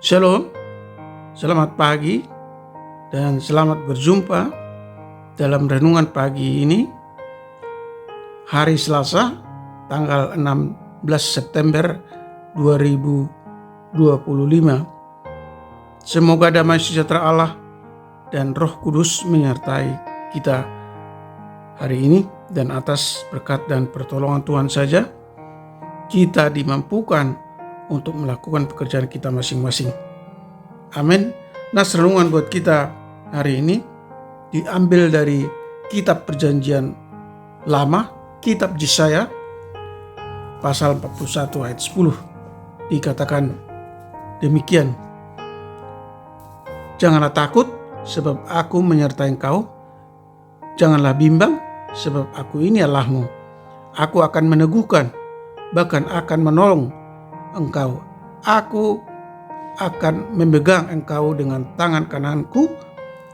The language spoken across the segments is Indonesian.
Shalom, selamat pagi dan selamat berjumpa dalam renungan pagi ini, hari Selasa, tanggal 16 September 2025. Semoga damai sejahtera Allah dan Roh Kudus menyertai kita hari ini, dan atas berkat dan pertolongan Tuhan saja kita dimampukan untuk melakukan pekerjaan kita masing-masing. Amin. Nah, renungan buat kita hari ini diambil dari kitab Perjanjian Lama, kitab Yesaya pasal 41 ayat 10. Dikatakan demikian, "Janganlah takut, sebab aku menyertai engkau. Janganlah bimbang, sebab aku ini Allahmu. Aku akan meneguhkan, bahkan akan menolong engkau. Aku akan memegang engkau dengan tangan kananku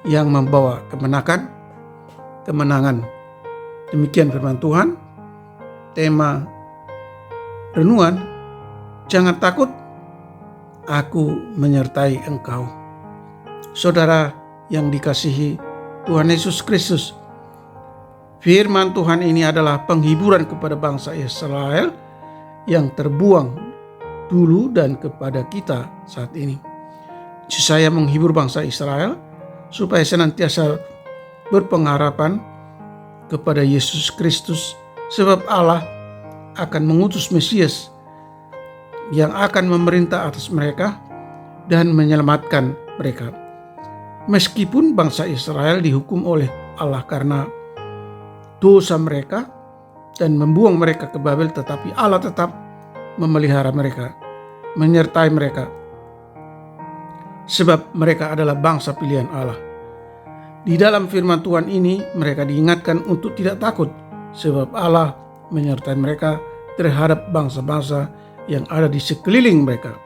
yang membawa kemenangan." Demikian firman Tuhan. Tema renungan, jangan takut, aku menyertai engkau. Saudara yang dikasihi Tuhan Yesus Kristus, firman Tuhan ini adalah penghiburan kepada bangsa Israel yang terbuang dulu dan kepada kita saat ini. Yesaya menghibur bangsa Israel supaya senantiasa berpengharapan kepada Yesus Kristus, sebab Allah akan mengutus Mesias yang akan memerintah atas mereka dan menyelamatkan mereka. Meskipun bangsa Israel dihukum oleh Allah karena dosa mereka dan membuang mereka ke Babel, tetapi Allah tetap memelihara mereka, menyertai mereka, sebab mereka adalah bangsa pilihan Allah. Di dalam firman Tuhan ini mereka diingatkan untuk tidak takut, sebab Allah menyertai mereka terhadap bangsa-bangsa yang ada di sekeliling mereka.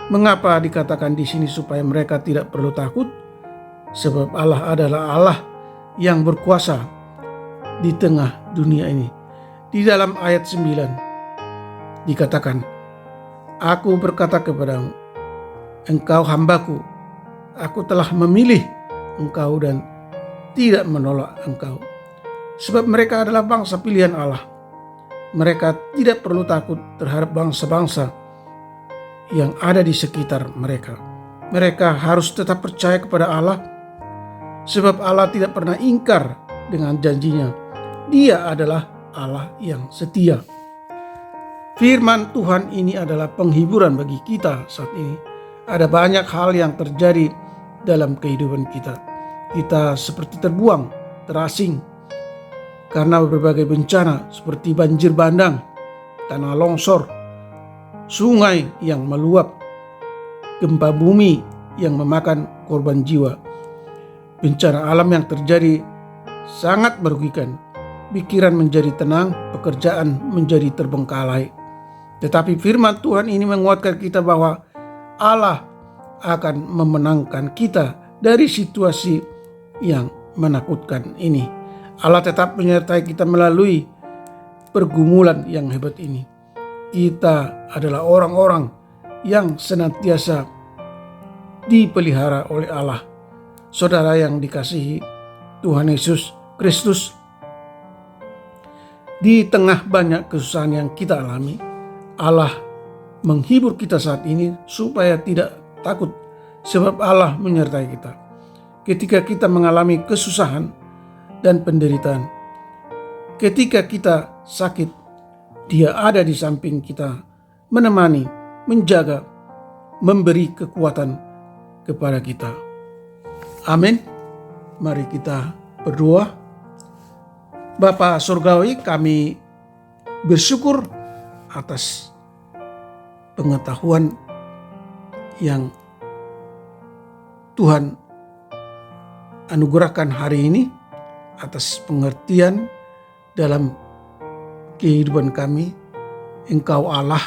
Mengapa dikatakan di sini supaya mereka tidak perlu takut? Sebab Allah adalah Allah yang berkuasa di tengah dunia ini. Di dalam ayat 9 dikatakan, "Aku berkata kepadamu, engkau hambaku, aku telah memilih engkau dan tidak menolak engkau." Sebab mereka adalah bangsa pilihan Allah. Mereka tidak perlu takut terhadap bangsa-bangsa yang ada di sekitar mereka. Mereka harus tetap percaya kepada Allah, sebab Allah tidak pernah ingkar dengan janjinya. Dia adalah Allah yang setia. Firman Tuhan ini adalah penghiburan bagi kita saat ini. Ada banyak hal yang terjadi dalam kehidupan kita. Kita seperti terbuang, terasing karena berbagai bencana seperti banjir bandang, tanah longsor, sungai yang meluap, gempa bumi yang memakan korban jiwa. Bencana alam yang terjadi sangat merugikan. Pikiran menjadi tenang, pekerjaan menjadi terbengkalai. Tetapi firman Tuhan ini menguatkan kita bahwa Allah akan memenangkan kita dari situasi yang menakutkan ini. Allah tetap menyertai kita melalui pergumulan yang hebat ini. Kita adalah orang-orang yang senantiasa dipelihara oleh Allah. Saudara yang dikasihi Tuhan Yesus Kristus, di tengah banyak kesusahan yang kita alami, Allah menghibur kita saat ini supaya tidak takut, sebab Allah menyertai kita. Ketika kita mengalami kesusahan dan penderitaan, ketika kita sakit, Dia ada di samping kita, menemani, menjaga, memberi kekuatan kepada kita. Amin. Mari kita berdoa. Bapa Surgawi, kami bersyukur atas pengetahuan yang Tuhan anugerahkan hari ini, atas pengertian dalam kehidupan kami. Engkau Allah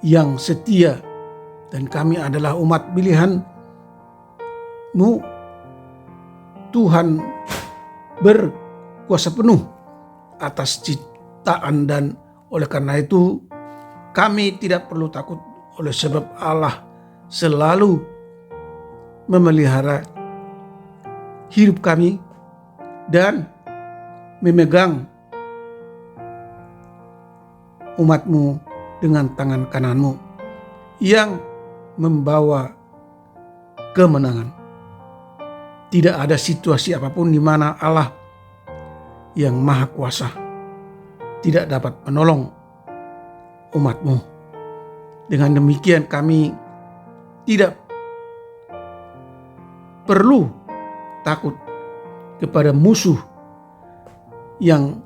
yang setia dan kami adalah umat pilihan-Mu. Tuhan berkuasa penuh atas ciptaan, dan oleh karena itu kami tidak perlu takut, oleh sebab Allah selalu memelihara hidup kami dan memegang umat-Mu dengan tangan kanan-Mu yang membawa kemenangan. Tidak ada situasi apapun di mana Allah yang Maha Kuasa tidak dapat menolong umat-Mu. Dengan demikian kami tidak perlu takut kepada musuh yang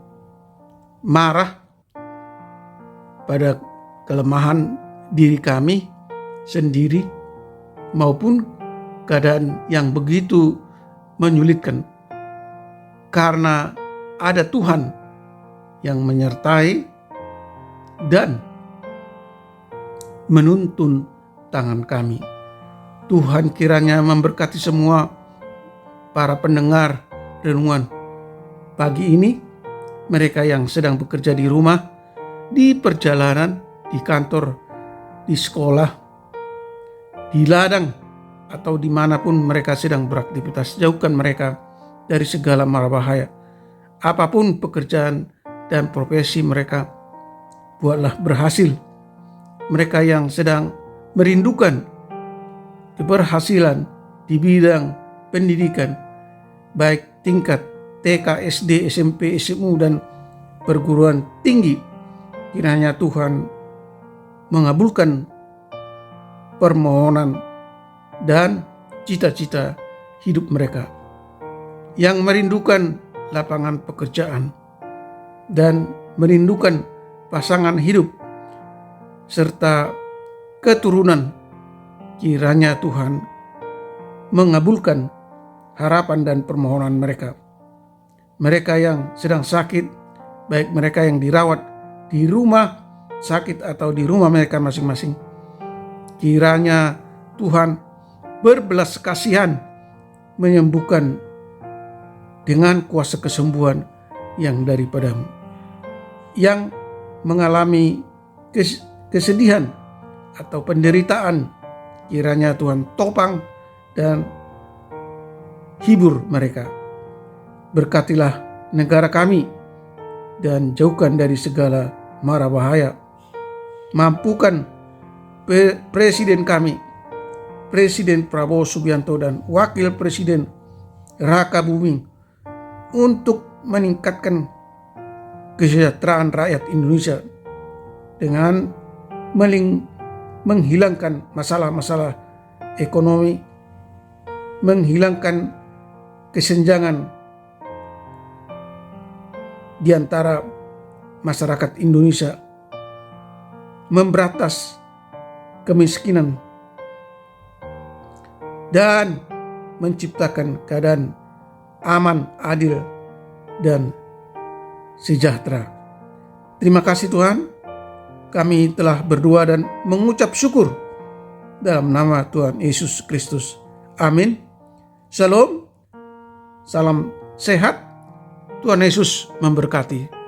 marah pada kelemahan diri kami sendiri maupun keadaan yang begitu menyulitkan, karena ada Tuhan yang menyertai dan menuntun tangan kami. Tuhan kiranya memberkati semua para pendengar renungan pagi ini, mereka yang sedang bekerja di rumah, di perjalanan, di kantor, di sekolah, di ladang, atau dimanapun mereka sedang beraktivitas. Jauhkan mereka dari segala mara bahaya. Apapun pekerjaan dan profesi mereka, buatlah berhasil. Mereka yang sedang merindukan keberhasilan di bidang pendidikan, baik tingkat TK, SD, SMP, SMU, dan perguruan tinggi, kiranya Tuhan mengabulkan permohonan dan cita-cita hidup mereka. Yang merindukan lapangan pekerjaan dan merindukan pasangan hidup serta keturunan, kiranya Tuhan mengabulkan harapan dan permohonan mereka. Mereka yang sedang sakit, baik mereka yang dirawat di rumah sakit atau di rumah mereka masing-masing, kiranya Tuhan berbelas kasihan menyembuhkan dengan kuasa kesembuhan yang daripada-Mu. Yang mengalami kesedihan atau penderitaan, kiranya Tuhan topang dan hibur mereka. Berkatilah negara kami dan jauhkan dari segala mara bahaya. Mampukan presiden kami, Presiden Prabowo Subianto, dan Wakil Presiden Raka Buming untuk meningkatkan kesejahteraan rakyat Indonesia dengan menghilangkan masalah-masalah ekonomi, menghilangkan kesenjangan di antara masyarakat Indonesia, memberantas kemiskinan, dan menciptakan keadaan aman, adil, dan sejahtera. Terima kasih Tuhan, kami telah berdoa dan mengucap syukur dalam nama Tuhan Yesus Kristus. Amin. Shalom, salam sehat, Tuhan Yesus memberkati.